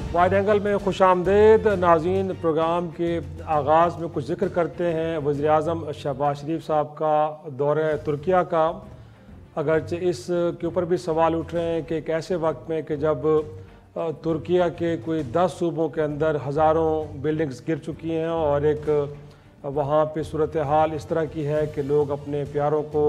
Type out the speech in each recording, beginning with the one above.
Wide angle में खुशामदीद नाज़रीन। Programme के आगाज़ में कुछ जिक्र करते हैं वज़ीर-ए-आज़म शहबाज शरीफ साहब का दौरे तुर्किया का। अगरचे इस के ऊपर भी सवाल उठ रहे हैं कि एक ऐसे वक्त में कि जब तुर्किया के कोई 10 सूबों के अंदर हज़ारों बिल्डिंग्स गिर चुकी हैं और एक वहाँ पे सूरत हाल इस तरह की है कि लोग अपने प्यारों को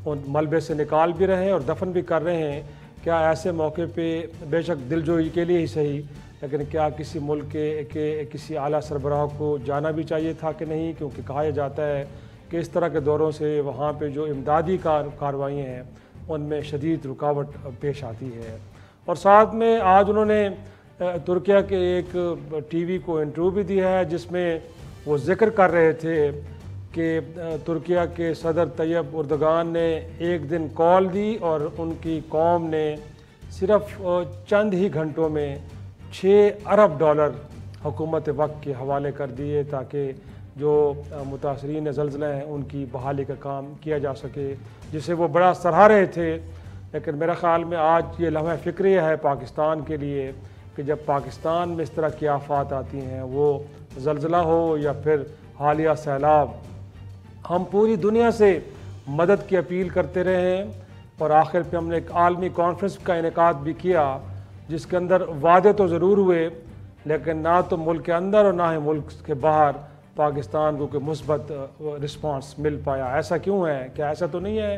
उन मलबे से निकाल भी रहे हैं और दफन भी कर रहे हैं, क्या ऐसे मौके पे बेशक दिलजोई के लिए ही सही, लेकिन क्या किसी मुल्क के किसी आला सरबराह को जाना भी चाहिए था कि नहीं? क्योंकि कहा जाता है कि इस तरह के दौरों से वहाँ पे जो इमदादी कार्रवाइयाँ हैं उनमें शदीद रुकावट पेश आती है। और साथ में आज उन्होंने तुर्किया के एक टीवी को इंटरव्यू भी दिया है जिसमें वो जिक्र कर रहे थे कि तुर्किया के सदर तैयब उर्दगान ने एक दिन कॉल दी और उनकी कौम ने सिर्फ चंद ही घंटों में 6 अरब डॉलर हुकूमत वक्त के हवाले कर दिए ताकि जो मुतासरीन ज़लज़ला हैं उनकी बहाली का काम किया जा सके, जिसे वो बड़ा सराह रहे थे। लेकिन मेरा ख़्याल में आज ये लम्हा फ़िक्रिया है पाकिस्तान के लिए कि जब पाकिस्तान में इस तरह की आफात आती हैं, वो ज़लज़ला हो या फिर हालिया सैलाब, हम पूरी दुनिया से मदद की अपील करते रहे हैं। और आखिर पे हमने एक आलमी कॉन्फ्रेंस का इनेकाद भी किया जिसके अंदर वादे तो ज़रूर हुए, लेकिन ना तो मुल्क के अंदर और ना ही मुल्क के बाहर पाकिस्तान को कोई मुस्बत रिस्पांस मिल पाया। ऐसा क्यों है? क्या ऐसा तो नहीं है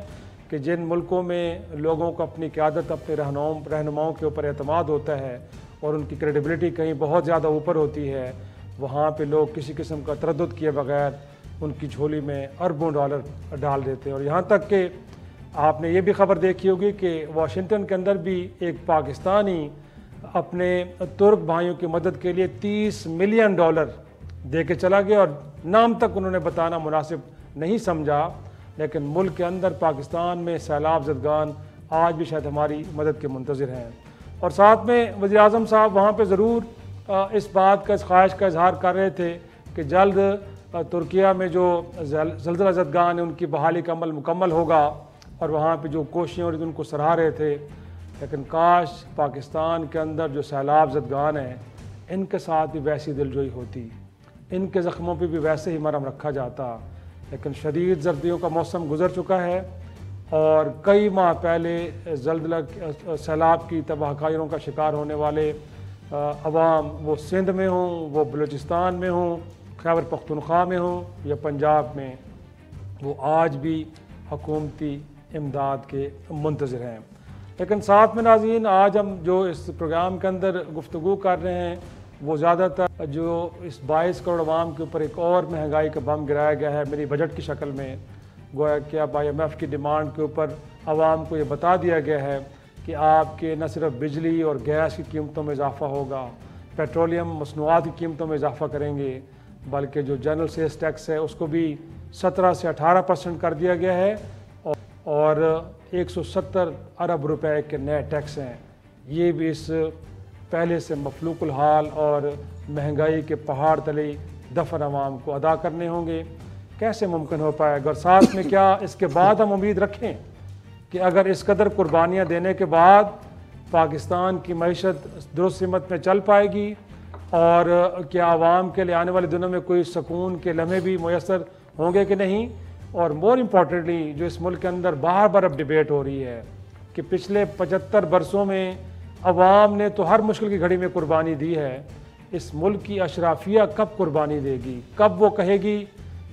कि जिन मुल्कों में लोगों को अपनी क़यादत, अपने रहनुमाओं के ऊपर एतमाद होता है और उनकी क्रेडिबिलिटी कहीं बहुत ज़्यादा ऊपर होती है, वहाँ पे लोग किसी किस्म का तरद्दुद किए बगैर उनकी झोली में अरबों डॉलर डाल देते हैं। और यहाँ तक कि आपने ये भी खबर देखी होगी कि वाशिंगटन के अंदर भी एक पाकिस्तानी अपने तुर्क भाइयों की मदद के लिए 30 मिलियन डॉलर दे के चला गया और नाम तक उन्होंने बताना मुनासिब नहीं समझा। लेकिन मुल्क के अंदर पाकिस्तान में सैलाब ज़दगान आज भी शायद हमारी मदद के मुंतज़िर हैं। और साथ में वज़ीर-ए-आज़म साहब वहाँ पे ज़रूर इस बात का, इस ख्वाहिश का इजहार कर रहे थे कि जल्द तुर्किया में जो ज़लज़ला ज़दगान है उनकी बहाली का अमल मुकम्मल होगा और वहाँ पे जो कोशिशें हो रही थी उनको सराह रहे थे। लेकिन काश पाकिस्तान के अंदर जो सैलाब ज़दगान हैं इनके साथ भी वैसी दिलजोई होती, इनके ज़ख्मों पे भी वैसे ही मरहम रखा जाता। लेकिन शदीद सर्दियों का मौसम गुजर चुका है और कई माह पहले ज़लज़ला सैलाब की तबाहकारियों का शिकार होने वाले अवाम, वो सिंध में हों, वो बलूचिस्तान में हों, खैबर पख्तूनख्वा में हों या पंजाब में, वो आज भी हुकूमती इमदाद के मुंतज़िर हैं। लेकिन साथ में नाज़रीन, आज हम जो इस प्रोग्राम के अंदर गुफ्तगू कर रहे हैं वो ज़्यादातर जो इस 22 करोड़ अवाम के ऊपर एक और महंगाई का बम गिराया गया है मेरी बजट की शक्ल में। गोया कि अब IMF की डिमांड के ऊपर आवाम को ये बता दिया गया है कि आपके न सिर्फ बिजली और गैस की कीमतों में इजाफ़ा होगा, पेट्रोलियम मसनूआत की कीमतों में इजाफ़ा करेंगे, बल्कि जो जनरल सेल्स टैक्स है उसको भी 17 से 18% कर दिया गया है और 170 अरब रुपए के नए टैक्स हैं। ये भी इस पहले से मफलूकुल हाल और महंगाई के पहाड़ तले दफन अवाम को अदा करने होंगे। कैसे मुमकिन हो पाएगा? और साथ में क्या इसके बाद हम उम्मीद रखें कि अगर इस कदर कुर्बानियाँ देने के बाद पाकिस्तान की मईशत दुरुस्त सिमत में चल पाएगी और क्या आवाम के लिए आने वाले दिनों में कोई सुकून के लम्हे भी मुयसर होंगे कि नहीं? और मोर इम्पॉर्टेंटली जो इस मुल्क के अंदर बार बार अब डिबेट हो रही है कि पिछले 75 बरसों में अवाम ने तो हर मुश्किल की घड़ी में कुर्बानी दी है, इस मुल्क की अशराफिया कब कुर्बानी देगी? कब वो कहेगी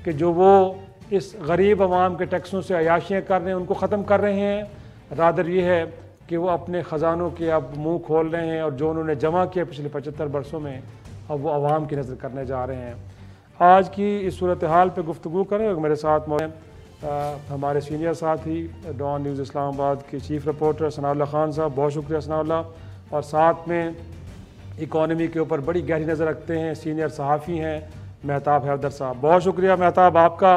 कि जो वो इस गरीब अवाम के टैक्सों से अयाशियाँ कर रहे हैं उनको ख़त्म कर रहे हैं? रादर ये है कि वो अपने ख़जानों के अब मुंह खोल रहे हैं और जो उन्होंने जमा किया पिछले 75 बरसों में अब वो अवाम की नज़र करने जा रहे हैं। आज की इस सूरत हाल पर गुफ्तगू करें और मेरे साथ मौजूद हमारे सीनियर साथी डॉन न्यूज़ इस्लामाबाद के चीफ रिपोर्टर सनाउल्लाह खान साहब, बहुत शुक्रिया सनाउल्लाह। और साथ में इकॉनमी के ऊपर बड़ी गहरी नज़र रखते हैं सीनियर सहाफ़ी हैं मेहताब हैदर साहब, बहुत शुक्रिया मेहताब आपका।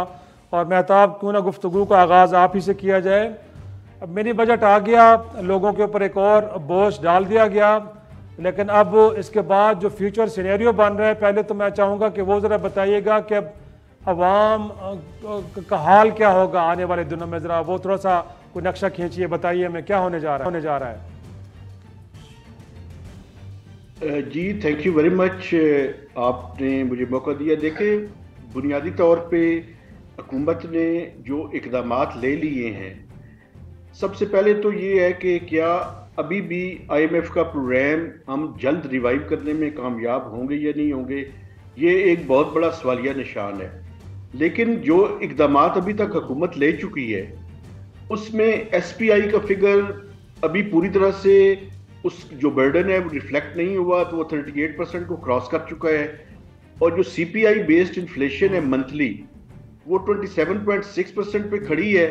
और मेहताब, क्यों ना गुफ्तगू का आगाज़ आप ही से किया जाए। अब मेरी बजट आ गया, लोगों के ऊपर एक और बोझ डाल दिया गया, लेकिन अब इसके बाद जो फ्यूचर सिनेरियो बन रहा है, पहले तो मैं चाहूँगा कि वो ज़रा बताइएगा कि अब अवाम का हाल क्या होगा आने वाले दिनों में। ज़रा वो थोड़ा सा कोई नक्शा खींचिए, बताइए हमें क्या होने जा रहा है। जी थैंक यू वेरी मच। आपने मुझे मौका दिया। देखें, बुनियादी तौर पे हुकूमत ने जो इकदामात ले लिए हैं, सबसे पहले तो ये है कि क्या अभी भी आईएमएफ का प्रोग्राम हम जल्द रिवाइव करने में कामयाब होंगे या नहीं होंगे, ये एक बहुत बड़ा सवालिया निशान है। लेकिन जो इकदामात अभी तक हुकूमत ले चुकी है, उसमें एसपीआई का फिगर अभी पूरी तरह से उस जो बर्डन है वो रिफ्लेक्ट नहीं हुआ, तो वो 38% को क्रॉस कर चुका है। और जो सीपीआई बेस्ड इन्फ्लेशन है मंथली, वो 27.6% पे खड़ी है।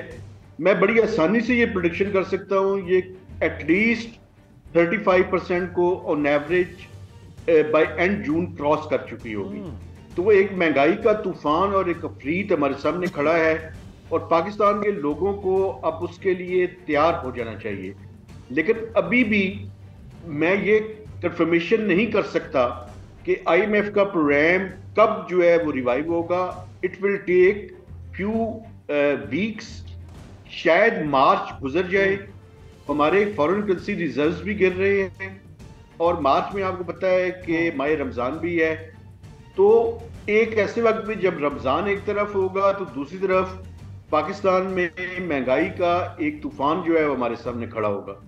मैं बड़ी आसानी से ये प्रोडिक्शन कर सकता हूँ, ये एटलीस्ट 35% को on average by end June cross कर चुकी होगी। तो वो एक महंगाई का तूफान और एक अफरीत हमारे सामने खड़ा है, और पाकिस्तान के लोगों को अब उसके लिए तैयार हो जाना चाहिए। लेकिन अभी भी मैं ये कंफर्मेशन नहीं कर सकता कि आईएमएफ का प्रोग्राम कब जो है वो रिवाइव होगा। It will take few weeks, शायद मार्च गुजर जाए। हमारे फॉरेन करेंसी रिजर्व्स भी गिर रहे हैं, और मार्च में आपको पता है कि माह रमजान भी है। तो एक ऐसे वक्त में जब रमजान एक तरफ होगा, तो दूसरी तरफ पाकिस्तान में महंगाई का एक तूफान जो है वो हमारे सामने खड़ा होगा।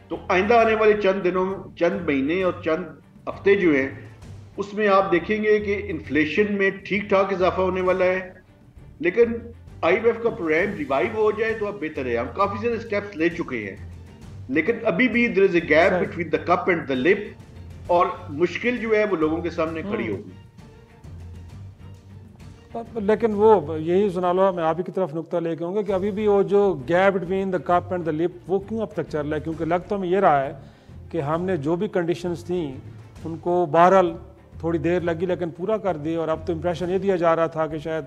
तो आइंदा आने वाले चंद दिनों, चंद महीने और चंद हफ्ते जो हैं, उसमें आप देखेंगे कि इन्फ्लेशन में ठीक ठाक इजाफा होने वाला है। लेकिन आईएमएफ का प्रोग्राम रिवाइव हो जाए तो अब बेहतर है। हम काफी सारे स्टेप्स ले चुके हैं, लेकिन अभी भी there is a gap between the cup and the lip, और मुश्किल जो है वो लोगों के सामने खड़ी होगी। लेकिन वो यही सुना लो, मैं आप ही की तरफ नुक्ता लेके आऊँगा कि अभी भी वो जो gap between the cup and the lip, वो क्यों अब तक चल रहा है? क्योंकि लग तो हमें ये रहा है कि हमने जो भी कंडीशंस थी उनको बहरहाल थोड़ी देर लगी लेकिन पूरा कर दिए, और अब तो इम्प्रेशन ये दिया जा रहा था कि शायद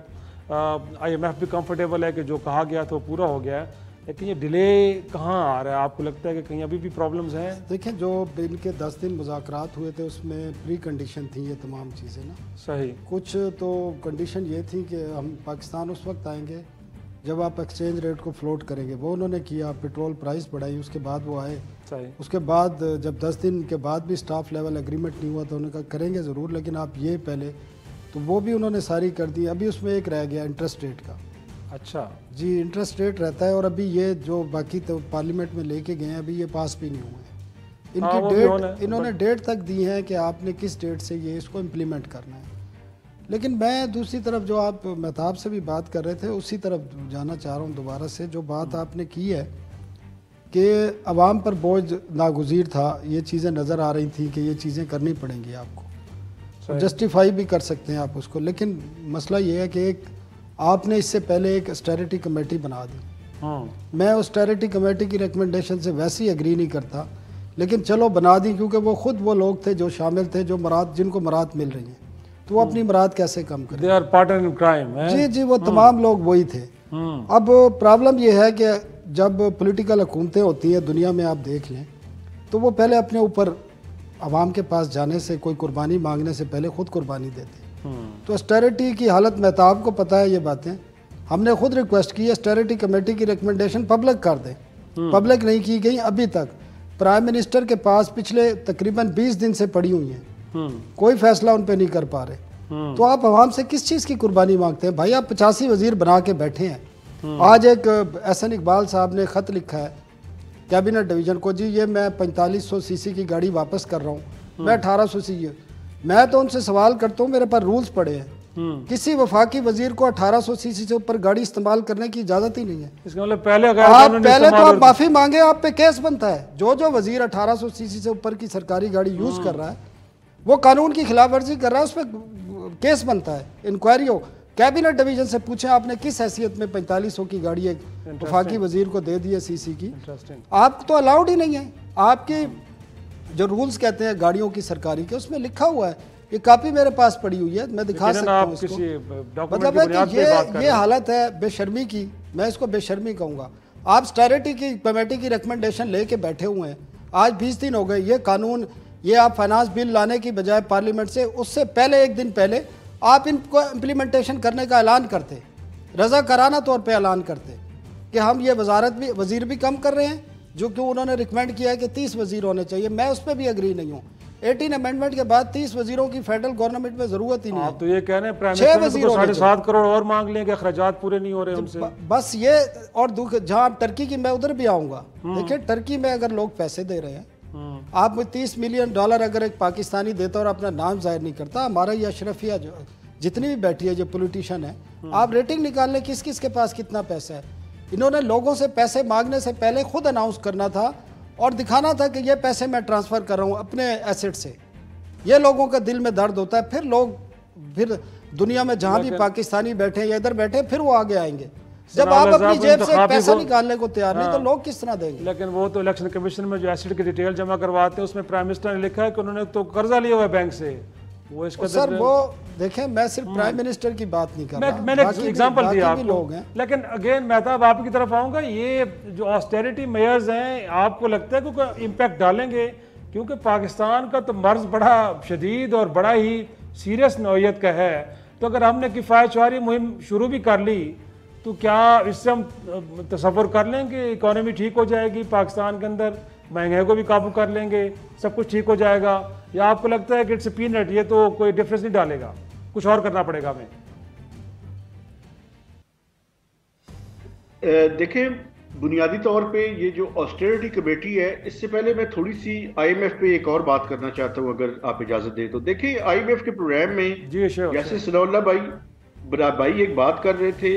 आईएमएफ भी कंफर्टेबल है कि जो कहा गया था वो पूरा हो गया है। लेकिन ये डिले कहाँ आ रहा है? आपको लगता है कि कहीं अभी भी प्रॉब्लम्स हैं? देखिए, जो इनके 10 दिन मुज़ाकरात हुए थे उसमें प्री कंडीशन थी ये तमाम चीज़ें ना। सही। कुछ तो कंडीशन ये थी कि हम पाकिस्तान उस वक्त आएंगे जब आप एक्सचेंज रेट को फ्लोट करेंगे, वो उन्होंने किया। पेट्रोल प्राइस बढ़ाई, उसके बाद वो आए। सही। उसके बाद जब 10 दिन के बाद भी स्टाफ लेवल एग्रीमेंट नहीं हुआ तो उन्होंने कहा करेंगे ज़रूर, लेकिन आप ये पहले, तो वो भी उन्होंने सारी कर दी। अभी उसमें एक रह गया इंटरेस्ट रेट का। अच्छा जी, इंटरेस्ट रेट रहता है, और अभी ये जो बाकी तो पार्लियामेंट में लेके गए हैं, अभी ये पास भी नहीं हुए हैं। इनकी डेट, इन्होंने डेट तक दी है कि आपने किस डेट से ये इसको इम्प्लीमेंट करना है। लेकिन मैं दूसरी तरफ, जो आप महताब से भी बात कर रहे थे, उसी तरफ जाना चाह रहा हूँ दोबारा से। जो बात आपने की है कि अवाम पर बोझ नागुज़ीर था, ये चीज़ें नज़र आ रही थी कि ये चीज़ें करनी पड़ेंगी आपको, जस्टिफाई भी कर सकते हैं आप उसको। लेकिन मसला ये है कि एक आपने इससे पहले एक ऑस्टेरिटी कमेटी बना दी। मैं ऑस्टेरिटी कमेटी की रिकमेंडेशन से वैसे ही एग्री नहीं करता, लेकिन चलो बना दी, क्योंकि वो खुद वो लोग थे जो शामिल थे, जो मराद, जिनको मराद मिल रही हैं, तो वो अपनी मराद कैसे कम करें? They are partner in crime, जी जी, वो तमाम लोग वही थे। अब प्रॉब्लम ये है कि जब पॉलिटिकल हुकूमतें होती हैं दुनिया में, आप देख लें, तो वो पहले अपने ऊपर आवाम के पास जाने से, कोई कुर्बानी मांगने से पहले खुद कुर्बानी देते। तो ऑस्टेरिटी की हालत महताब को पता है ये बातें। हमने खुद रिक्वेस्ट की ऑस्टेरिटी कमेटी की रिकमेंडेशन पब्लिक कर दें, पब्लिक नहीं की गई अभी तक। प्राइम मिनिस्टर के पास पिछले तकरीबन 20 दिन से पड़ी हुई हैं, कोई फैसला उन पे नहीं कर पा रहे। तो आप आवाम से किस चीज़ की कुर्बानी मांगते हैं भाई? आप 85 वजीर बना के बैठे हैं। आज एक एहसन इकबाल साहब ने ख़त लिखा है कैबिनेट डिवीज़न को, जी ये मैं 4500 सीसी की गाड़ी वापस कर रहा हूँ, मैं 1800 सीसी। मैं तो उनसे सवाल करता हूँ, मेरे पास रूल्स पड़े हैं, किसी वफाकी वजीर को 1800 सीसी से ऊपर गाड़ी इस्तेमाल करने की इजाज़त ही नहीं है। इसका मतलब पहले तो आप माफ़ी मांगे, आप पे केस बनता है। जो वजीर 1800 सीसी से ऊपर की सरकारी गाड़ी यूज़ कर रहा है, वो कानून की खिलाफ वर्जी कर रहा है, उस पर केस बनता है, इंक्वायरी हो। कैबिनेट डिवीजन से पूछें आपने किस हैसियत में 4500 की गाड़ी एक वफाकी वजीर को दे दी है सीसी की? आप तो अलाउड ही नहीं है। आपकी जो रूल्स कहते हैं गाड़ियों की सरकारी के, उसमें लिखा हुआ है, ये कॉपी मेरे पास पड़ी हुई है, मैं दिखा सकता हूँ इसको। मतलब है कि ये हालत है बेशर्मी की, मैं इसको बेशर्मी कहूँगा। आप ऑस्टेरिटी की कमेटी की रिकमेंडेशन लेके बैठे हुए हैं, आज 20 दिन हो गए। ये कानून, ये आप फाइनेंस बिल लाने की बजाय पार्लियामेंट से, उससे पहले एक दिन पहले आप इनको इम्प्लीमेंटेशन करने का ऐलान करते, रज़ाकाराना तौर पे ऐलान करते कि हम ये वज़ीर भी कम कर रहे हैं, जो कि उन्होंने रिकमेंड किया है कि 30 वज़ीर होने चाहिए। मैं उस पर भी एग्री नहीं हूँ। 18 अमेंडमेंट के बाद 30 वजीरों की फेडरल गवर्नमेंट में जरूरत ही नहीं है। आप तो ये कह रहे हैं प्राइम 6 मिनिस्टर को 7.5 करोड़ और मांग लेंगे, अखराजात पूरे नहीं हो रहे उनसे। बस ये, और जहां आप टर्की की, मैं उधर भी आऊंगा। देखिए टर्की में अगर लोग पैसे दे रहे हैं, आप $30 मिलियन अगर एक पाकिस्तानी देता और अपना नाम जाहिर नहीं करता, हमारा ये अशरफिया जो जितनी भी बैठी है जो पॉलिटिशियन है, आप रेटिंग निकाल लें किस किस के पास कितना पैसा है। इन्होंने लोगों से पैसे मांगने से पहले खुद अनाउंस करना था और दिखाना था कि ये पैसे मैं ट्रांसफ़र कर रहा हूँ अपने एसेट से। ये लोगों का दिल में दर्द होता है, फिर दुनिया में जहाँ भी पाकिस्तानी बैठे या इधर बैठे, फिर वो आगे आएंगे। जब आप अपनी जेब से पैसा निकालने को तैयार नहीं तो लोग किस तरह देंगे। लेकिन वो तो इलेक्शन कमीशन में जो एसेट की डिटेल जमा करवाते हैं, उसमें प्राइम मिनिस्टर ने लिखा है कि उन्होंने तो कर्जा लिया हुआ है बैंक से। वो इसका सर वो देखें, मैं सिर्फ प्राइम मिनिस्टर की बात नहीं कर रहा, मैंने एग्जांपल दिया आपको। लोग हैं। लेकिन अगेन मेहताब आपकी तरफ आऊँगा, ये जो ऑस्टेरिटी मेयर्स हैं, आपको लगता है कि कोई इम्पैक्ट डालेंगे? क्योंकि पाकिस्तान का तो मर्ज बड़ा शदीद और बड़ा ही सीरियस नौयत का है। तो अगर हमने किफ़ायत शुमारी मुहिम शुरू भी कर ली तो क्या इससे हम तसव्वुर कर लेंगे इकॉनमी ठीक हो जाएगी पाकिस्तान के अंदर, महंगाई को भी काबू कर लेंगे, सब कुछ ठीक हो जाएगा? या आपको लगता है कि इट्स पीनट, ये तो कोई डिफरेंस नहीं डालेगा, कुछ और करना पड़ेगा हमें? देखें, बुनियादी तौर पे ये जो ऑस्टेरिटी कमेटी है, इससे पहले मैं थोड़ी सी IMF पे एक और बात करना चाहता हूँ, अगर आप इजाजत दें तो। देखिए IMF के प्रोग्राम में जैसे सनाउल्लाह भाई एक बात कर रहे थे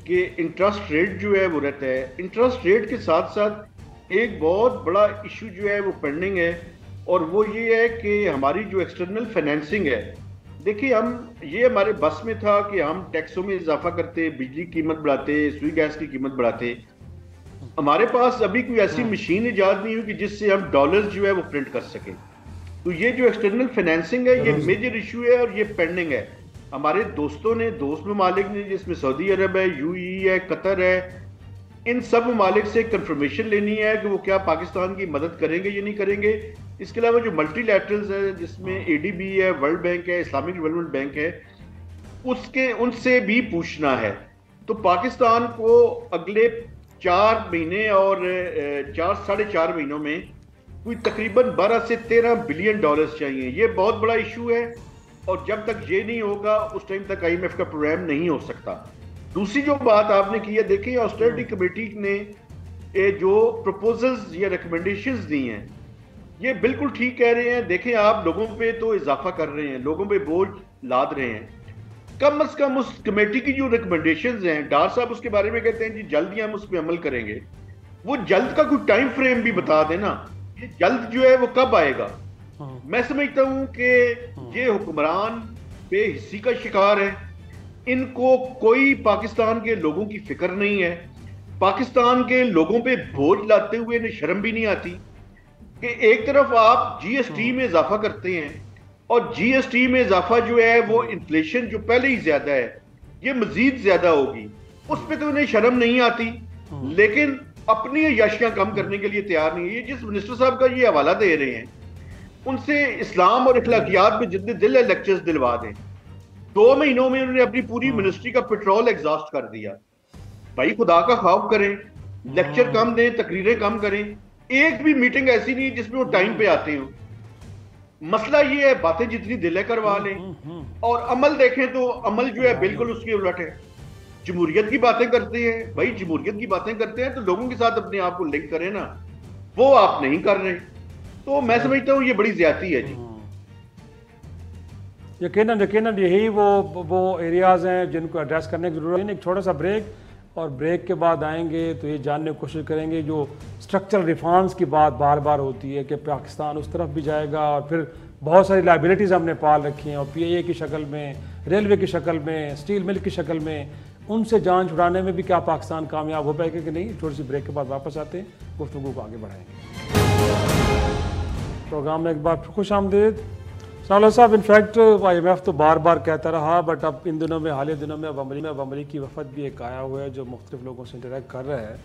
कि इंटरेस्ट रेट जो है वो रहता है, इंटरेस्ट रेट के साथ साथ एक बहुत बड़ा इशू जो है वो पेंडिंग है, और वो ये है कि हमारी जो एक्सटर्नल फाइनेंसिंग है। देखिए ये हमारे बस में था कि हम टैक्सों में इजाफा करते, बिजली की कीमत बढ़ाते, सुई गैस की कीमत बढ़ाते। हमारे पास अभी कोई ऐसी मशीन इजाद नहीं हुई कि जिससे हम डॉलर्स जो है वो प्रिंट कर सकें। तो ये जो एक्सटर्नल फाइनेंसिंग है, ये मेजर इशू है और ये पेंडिंग है। हमारे दोस्तों ने, दोस्त ममालिक ने, जिसमें सऊदी अरब है, UAE है, कतर है, इन सब ममालिक से कंफर्मेशन लेनी है कि वो क्या पाकिस्तान की मदद करेंगे या नहीं करेंगे। इसके अलावा जो मल्टीलैटरल्स है, जिसमें ADB है, वर्ल्ड बैंक है, इस्लामिक डेवलपमेंट बैंक है, उनसे भी पूछना है। तो पाकिस्तान को अगले 4 महीने और 4-4.5 महीनों में कोई तकरीबन 12 से 13 बिलियन डॉलर्स चाहिए। ये बहुत बड़ा इशू है, और जब तक ये नहीं होगा उस टाइम तक IMF का प्रोग्राम नहीं हो सकता। दूसरी जो बात आपने की है, देखिए ऑस्टेरिटी कमेटी ने जो प्रपोजल्स या रिकमेंडेशंस दी हैं, ये बिल्कुल ठीक कह रहे हैं। देखें, आप लोगों पे तो इजाफा कर रहे हैं, लोगों पे बोझ लाद रहे हैं। कम से कम उस कमेटी की जो रिकमेंडेशंस हैं, डार साहब उसके बारे में कहते हैं जी जल्द ही हम उस पर अमल करेंगे। वो जल्द का कोई टाइम फ्रेम भी बता देना, ये जल्द जो है वो कब आएगा। मैं समझता हूं कि ये हुक्मरान बेहिस्सी का शिकार है, इनको कोई पाकिस्तान के लोगों की फिक्र नहीं है। पाकिस्तान के लोगों पे बोझ लाते हुए इन्हें शर्म भी नहीं आती कि एक तरफ आप GST में इजाफा करते हैं, और GST में इजाफा जो है वो इन्फ्लेशन जो पहले ही ज्यादा है, ये मजीद ज्यादा होगी। उस पर तो इन्हें शर्म नहीं आती, लेकिन अपनी अयाशियां कम करने के लिए तैयार नहीं है। ये जिस मिनिस्टर साहब का ये हवाला दे रहे हैं, उनसे इस्लाम और अखलाकियात में जितने दिल है लेक्चर्स दिलवा दें। 2 महीनों में उन्होंने अपनी पूरी मिनिस्ट्री का पेट्रोल एग्जॉस्ट कर दिया। भाई खुदा का खौफ करें, लेक्चर कम दें, तकरीरें कम करें। एक भी मीटिंग ऐसी नहीं जिसमें वो टाइम पे आते हो। मसला ये है, बातें जितनी दिल है करवा लें, और अमल देखें तो अमल जो है बिल्कुल उसके उलट है। जमहूरियत की बातें करते हैं, भाई जमहूरियत की बातें करते हैं तो लोगों के साथ अपने आप को लिंक करें ना, वो आप नहीं कर रहे। तो मैं समझता हूँ ये बड़ी ज्यादती है जी। यकीनन यही वो एरियाज हैं जिनको एड्रेस करने की जरूरत है। एक छोटा सा ब्रेक, और ब्रेक के बाद आएंगे तो ये जानने की कोशिश करेंगे जो स्ट्रक्चरल रिफॉर्म्स की बात बार बार होती है कि पाकिस्तान उस तरफ भी जाएगा, और फिर बहुत सारी लाइबिलिटीज़ हमने पाल रखी हैं, और PIA की शक्ल में, रेलवे की शक्ल में, स्टील मिल की शक्ल में, उनसे जान छुड़ाने में भी क्या पाकिस्तान कामयाब हो पाएगा कि नहीं। छोटी सी ब्रेक के बाद वापस आते हैं, गुफ्तगू को आगे बढ़ाएंगे। प्रोग्राम में एक बार खुश आमदीद। सनाउल्लाह साहब, इनफैक्ट IMF तो बार बार कहता रहा, बट अब इन दिनों में, हालिया दिनों में अब अमरीकी वफद भी एक आया हुआ है जो मुख्तलिफ लोगों से इंटरेक्ट कर रहा है।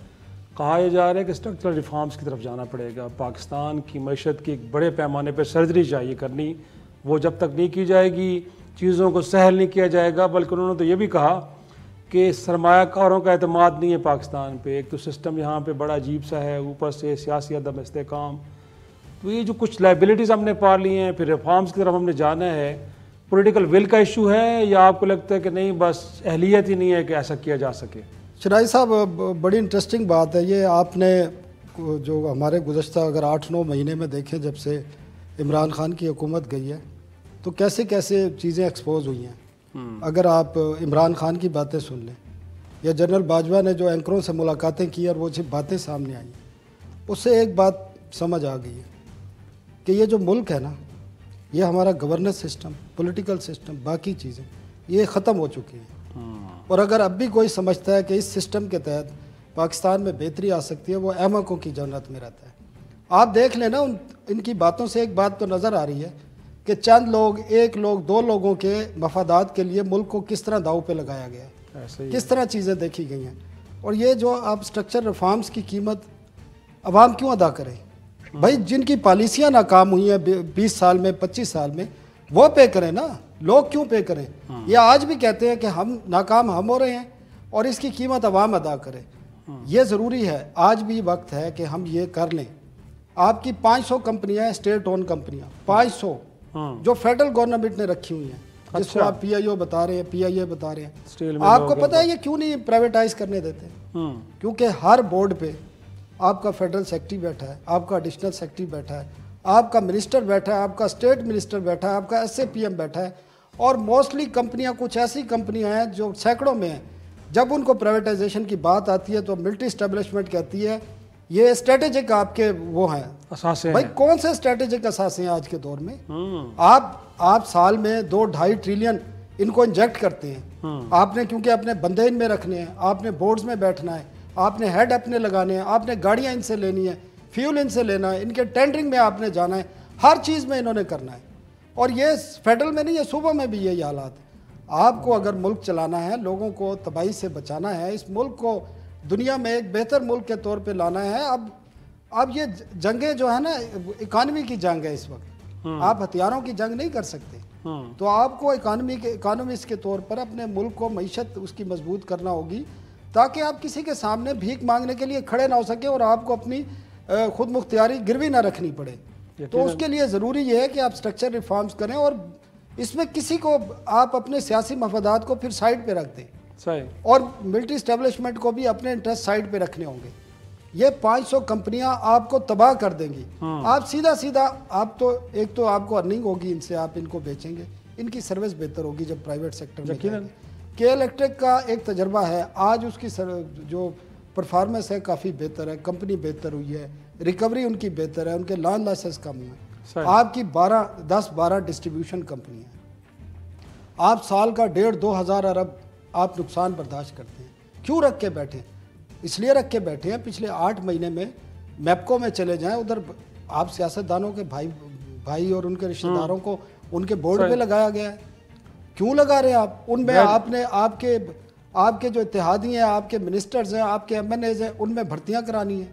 कहा यह जा रहा है कि स्ट्रक्चरल रिफॉर्म्स की तरफ जाना पड़ेगा। पाकिस्तान की मैशत की एक बड़े पैमाने पर सर्जरी चाहिए करनी, वो जब तक नहीं की जाएगी, चीज़ों को सहल नहीं किया जाएगा। बल्कि उन्होंने तो ये भी कहा कि सरमायाकारों का एतमाद नहीं है पाकिस्तान पे। एक तो सिस्टम यहाँ पे बड़ा अजीब सा है, ऊपर से सियासी अदम इस्तेकाम। तो ये जो कुछ लाइबिलिटीज़ हमने पा ली हैं, फिर रिफॉर्म्स की तरफ हमने जाना है, पॉलिटिकल विल का इशू है या आपको लगता है कि नहीं बस अहलियत ही नहीं है कि ऐसा किया जा सके? शराई साहब, बड़ी इंटरेस्टिंग बात है ये। आपने जो हमारे गुज़श्ता अगर 8-9 महीने में देखें जब से इमरान खान की हुकूमत गई है तो कैसे कैसे चीज़ें एक्सपोज हुई हैं। अगर आप इमरान खान की बातें सुन लें या जनरल बाजवा ने जो एंकरों से मुलाकातें की और वो जो बातें सामने आई, उससे एक बात समझ आ गई है कि ये जो मुल्क है ना, ये हमारा गवर्नेंस सिस्टम, पॉलिटिकल सिस्टम, बाकी चीज़ें ये ख़त्म हो चुकी हैं। और अगर अब भी कोई समझता है कि इस सिस्टम के तहत पाकिस्तान में बेहतरी आ सकती है, वो अहमकों की जन्नत में रहता है। आप देख लेना इनकी बातों से एक बात तो नज़र आ रही है कि चंद लोग, एक लोग, दो लोगों के मफादात के लिए मुल्क को किस तरह दाव पे लगाया गया है, किस तरह चीज़ें देखी गई हैं। और ये जो आप स्ट्रक्चर रिफॉर्म्स की कीमत अवाम क्यों अदा करें भाई? जिनकी पॉलिसियाँ नाकाम हुई हैं 20 साल में, 25 साल में, वो पे करें ना, लोग क्यों पे करें? ये आज भी कहते हैं कि हम नाकाम हम हो रहे हैं और इसकी कीमत अवाम अदा करे। ये ज़रूरी है, आज भी वक्त है कि हम ये कर लें। आपकी 500 कंपनियां हैं, स्टेट ओन कंपनियां, 500 जो फेडरल गवर्नमेंट ने रखी हुई हैं, जिसको आप PIO बता रहे हैं, PIA बता रहे हैं। आपको पता है ये क्यों नहीं प्राइवेटाइज करने देते? क्योंकि हर बोर्ड पे आपका फेडरल सेक्रेटरी बैठा है, आपका एडिशनल सेक्रेटरी बैठा है, आपका मिनिस्टर बैठा है, आपका स्टेट मिनिस्टर बैठा है, आपका SAPM बैठा है। और मोस्टली कंपनियां कुछ ऐसी कंपनियां हैं जो सैकड़ों में हैं। जब उनको प्राइवेटाइजेशन की बात आती है तो मिलिट्री एस्टेब्लिशमेंट कहती है ये स्ट्रेटेजिक आपके वो हैं असासे भाई हैं। कौन से स्ट्रेटेजिक असासे हैं आज के दौर में? आप साल में 2-2.5 ट्रिलियन इनको इंजेक्ट करते हैं। आपने क्योंकि अपने बंदे इनमें रखने हैं, आपने बोर्ड्स में बैठना है, आपने हेड अपने लगाने हैं, आपने गाड़ियाँ इनसे लेनी है, फ्यूल इनसे लेना है, इनके टेंडरिंग में आपने जाना है, हर चीज़ में इन्होंने करना है। और ये फेडरल में नहीं, ये सूबों में भी यही हालात है। आपको अगर मुल्क चलाना है, लोगों को तबाही से बचाना है, इस मुल्क को दुनिया में एक बेहतर मुल्क के तौर पे लाना है। अब ये जंगें जो है ना, इकानमी की जंग है इस वक्त। आप हथियारों की जंग नहीं कर सकते। तो आपको इकानमिस्ट के तौर पर अपने मुल्क को मईशत उसकी मजबूत करना होगी ताकि आप किसी के सामने भीख मांगने के लिए खड़े ना हो सके और आपको अपनी खुद मुख्तियारी गिरवी ना रखनी पड़े। तो उसके लिए ज़रूरी ये है कि आप स्ट्रक्चर रिफॉर्म्स करें और इसमें किसी को आप अपने सियासी मफादात को फिर साइड पे रख दें। सही। और मिलिट्री एस्टेब्लिशमेंट को भी अपने इंटरेस्ट साइड पे रखने होंगे। ये 500 कंपनियां आपको तबाह कर देंगी। आप सीधा आप तो एक तो आपको अर्निंग होगी इनसे, आप इनको बेचेंगे, इनकी सर्विस बेहतर होगी जब प्राइवेट सेक्टर में जाएंगे। KL इलेक्ट्रिक का एक तजर्बा है, आज उसकी जो परफॉर्मेंस है काफ़ी बेहतर है, कंपनी बेहतर हुई है, रिकवरी उनकी बेहतर है, उनके लॉन लॉसेस कम हुए। आपकी 10-12 डिस्ट्रीब्यूशन कंपनी है, आप साल का 1.5-2 हज़ार अरब आप नुकसान बर्दाश्त करते हैं। क्यों रख के बैठे? इसलिए रख के बैठे हैं, पिछले 8 महीने में मैपको में चले जाएं, उधर आप सियासतदानों के भाई और उनके रिश्तेदारों को उनके बोर्ड पे लगाया गया है। क्यों लगा रहे हैं आप? उनमें आपने आपके जो इत्तेहादी हैं, आपके मिनिस्टर्स हैं, आपके MNAs हैं, उनमें भर्तियां करानी है,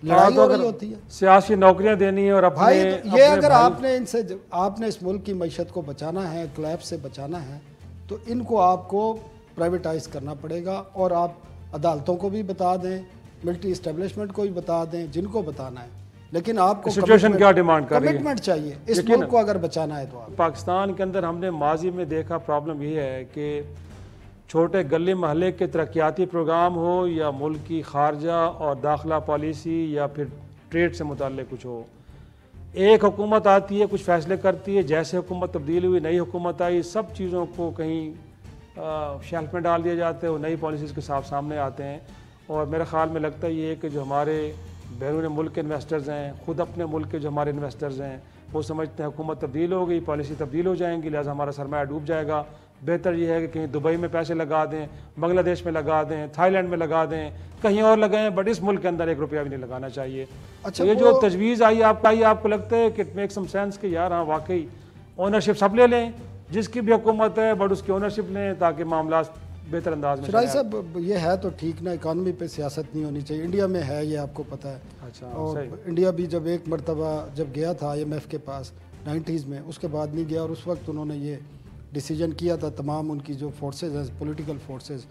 लड़ाई हो रही होती है, सियासी नौकरियां देनी है। और भाई ये अगर आपने इस मुल्क की मईशत को बचाना है, क्लैप से बचाना है, तो इनको आपको प्राइवेटाइज करना पड़ेगा। और आप अदालतों को भी बता दें, मिलिट्री एस्टेब्लिशमेंट को भी बता दें, जिनको बताना है। लेकिन आपको सिचुएशन क्या डिमांड कर रही है? कमिटमेंट चाहिए इस मुल्क को अगर बचाना है तो। आप पाकिस्तान के अंदर हमने माजी में देखा, प्रॉब्लम ये है कि छोटे गली महल्ले के तरक्याती प्रोग्राम हो या मुल्क की खारजा और दाखिला पॉलिसी या फिर ट्रेड से मुताल्लिक कुछ हो, एक हुकूमत आती है, कुछ फैसले करती है, जैसे हुकूमत तब्दील हुई, नई हुकूमत आई, सब चीज़ों को कहीं शेल्फ में डाल दिया जाते हैं और नई पॉलिसीज़ के सामने आते हैं। और मेरे ख्याल में लगता है ये कि जो हमारे बैरून मुल्क के इन्वेस्टर्स हैं, ख़ुद अपने मुल्क के जो हमारे इन्वेस्टर्स हैं, वो समझते हैं हुकूमत तब्दील हो गई, पॉलिसी तब्दील हो जाएंगी, लिहाजा हमारा सरमाया डूब जाएगा। बेहतर ये है कि कहीं दुबई में पैसे लगा दें, बांग्लादेश में लगा दें, थाईलैंड में लगा दें, कहीं और लगाएं, बट इस मुल्क के अंदर 1 रुपया भी नहीं लगाना चाहिए। अच्छा, तो ये जो तजवीज़ आई आपको लगता है कि इट मेक सम सेंस कि यार हाँ वाकई ओनरशिप सब ले लें, जिसकी भी हुकूमत है बट उसकी ओनरशिप लें ताकि मामला बेहतर अंदाज में। शराई साहब ये है तो ठीक ना, इकानमी पे सियासत नहीं होनी चाहिए। इंडिया में है ये आपको पता है। अच्छा, और इंडिया भी जब एक मरतबा जब गया था IMF के पास 90s में, उसके बाद नहीं गया। और उस वक्त उन्होंने ये डिसीजन किया था, तमाम उनकी जो फोर्सेज हैं, पॉलिटिकल फोर्सेज,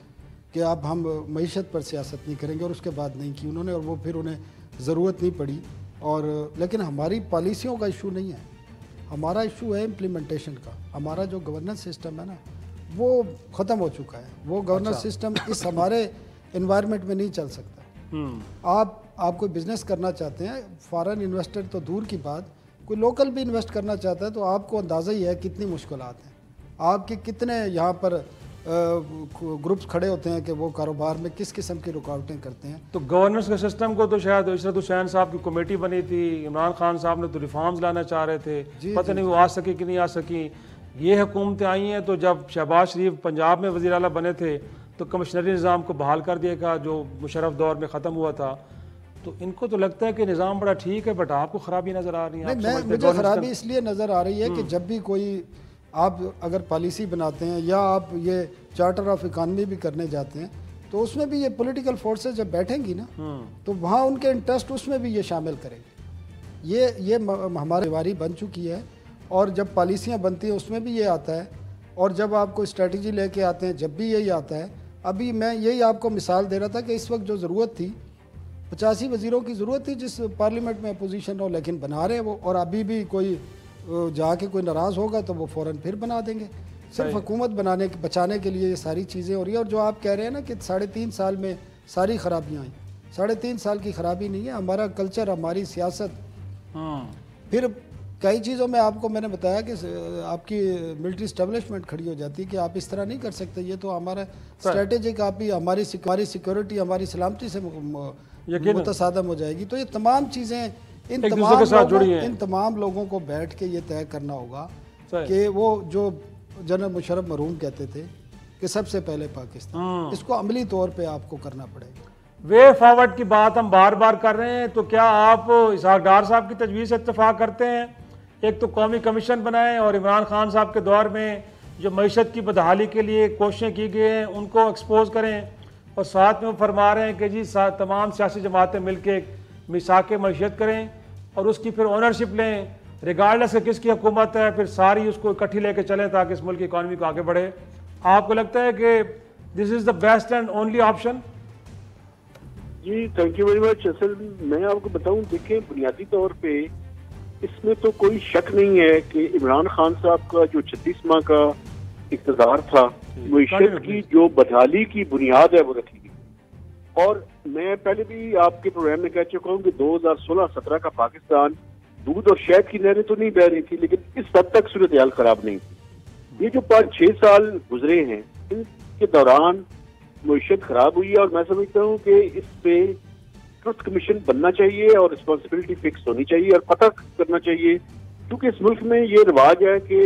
कि अब हम मईशत पर सियासत नहीं करेंगे, और उसके बाद नहीं की उन्होंने। और वो फिर उन्हें ज़रूरत नहीं पड़ी और लेकिन हमारी पॉलिसियों का इशू नहीं है, हमारा इशू है इम्प्लीमेंटेशन का। हमारा जो गवर्नेंस सिस्टम है ना वो ख़त्म हो चुका है। वो गवर्नेंस सिस्टम इस हमारे इन्वायरमेंट में नहीं चल सकता। आप कोई बिज़नेस करना चाहते हैं, फॉरेन इन्वेस्टर तो दूर की बात, कोई लोकल भी इन्वेस्ट करना चाहता है तो आपको अंदाज़ा ही है कितनी मुश्किलात हैं, आपके कितने यहाँ पर ग्रुप्स खड़े होते हैं कि वो कारोबार में किस किस्म की रुकावटें करते हैं। तो गवर्नेंस के सिस्टम को तो शायद इशरत हुसैन साहब की कमेटी बनी थी, इमरान खान साहब ने तो रिफॉर्म्स लाना चाह रहे थे, पता नहीं वो आ सकी कि नहीं आ सकी। ये हुकूमतें आई हैं तो जब शहबाज शरीफ पंजाब में वज़ीर आला बने थे तो कमिश्नरी निज़ाम को बहाल कर दिया गया जो मुशर्रफ दौर में ख़त्म हुआ था। तो इनको तो लगता है कि निज़ाम बड़ा ठीक है, बट आपको ख़राबी नज़र आ रही है। मुझे ख़राबी इसलिए नज़र आ रही है कि जब भी कोई आप अगर पॉलिसी बनाते हैं या आप ये चार्टर ऑफ इकानमी भी करने जाते हैं तो उसमें भी ये पॉलिटिकल फोर्सेस जब बैठेंगी ना तो वहाँ उनके इंटरेस्ट उसमें भी ये शामिल करेंगे। ये हमारी वारी बन चुकी है और जब पॉलिसियाँ बनती हैं उसमें भी ये आता है, और जब आप कोई स्ट्रेटजी लेके आते हैं जब भी यही आता है। अभी मैं यही आपको मिसाल दे रहा था कि इस वक्त जो ज़रूरत थी 85 वज़ीरों की ज़रूरत थी जिस पार्लियामेंट में अपोजिशन हो, लेकिन बना रहे हैं वो, और अभी भी कोई जाके कोई नाराज़ होगा तो वो फ़ौरन फिर बना देंगे। सिर्फ हुकूमत बचाने के लिए ये सारी चीज़ें हो रही है। और जो आप कह रहे हैं ना कि 3.5 साल में सारी खराबियाँ आई, 3.5 साल की खराबी नहीं है, हमारा कल्चर, हमारी सियासत। फिर कई चीज़ों में आपको मैंने बताया कि आपकी मिलिट्री इस्टेब्लिशमेंट खड़ी हो जाती है कि आप इस तरह नहीं कर सकते, ये तो हमारा स्ट्रेटेजिक, आप ही हमारी सिक्योरिटी, हमारी सलामती से मुतसादम हो जाएगी। तो ये तमाम चीज़ें इन तमाम लोगों को बैठ के ये तय करना होगा कि वो जो जनरल मुशर्रफ मरहूम कहते थे कि सबसे पहले पाकिस्तान, इसको अमली तौर पे आपको करना पड़ेगा। वे फॉरवर्ड की बात हम बार बार कर रहे हैं, तो क्या आप इसहाक डार साहब की तजवीज़ से इत्तेफाक करते हैं? एक तो कौमी कमीशन बनाएं और इमरान खान साहब के दौर में जो मईशत की बदहाली के लिए कोशिशें की गई हैं उनको एक्सपोज करें, और साथ में वो फरमा रहे हैं कि जी तमाम सियासी जमातें मिलकर मिसाक मईशत करें और उसकी फिर ओनरशिप लें, रिगार्डलेस के किसकी हुकूमत है, फिर सारी उसको इकट्ठी लेके चलें ताकि इस मुल्क की इकॉनमी को आगे बढ़े। आपको लगता है कि this is the best and only option? जी थैंक यू वेरी मच। असल मैं आपको बताऊं, देखिए बुनियादी तौर पे इसमें तो कोई शक नहीं है कि इमरान खान साहब का जो 36 माह का इक़्तिदार था, मईशत की जो बदहाली की बुनियाद है वो रखी गई। और मैं पहले भी आपके प्रोग्राम में कह चुका हूँ कि 2016-17 का पाकिस्तान दूध और शहद की नहरें तो नहीं बह रही थी, लेकिन इस हद तक सूरत हाल खराब नहीं थी। ये जो 5-6 साल गुजरे हैं इनके दौरान मईशत खराब हुई है, और मैं समझता हूँ कि इस पे ट्रुथ कमीशन बनना चाहिए और रिस्पॉन्सिबिलिटी फिक्स होनी चाहिए और पता करना चाहिए, क्योंकि इस मुल्क में ये रिवाज है कि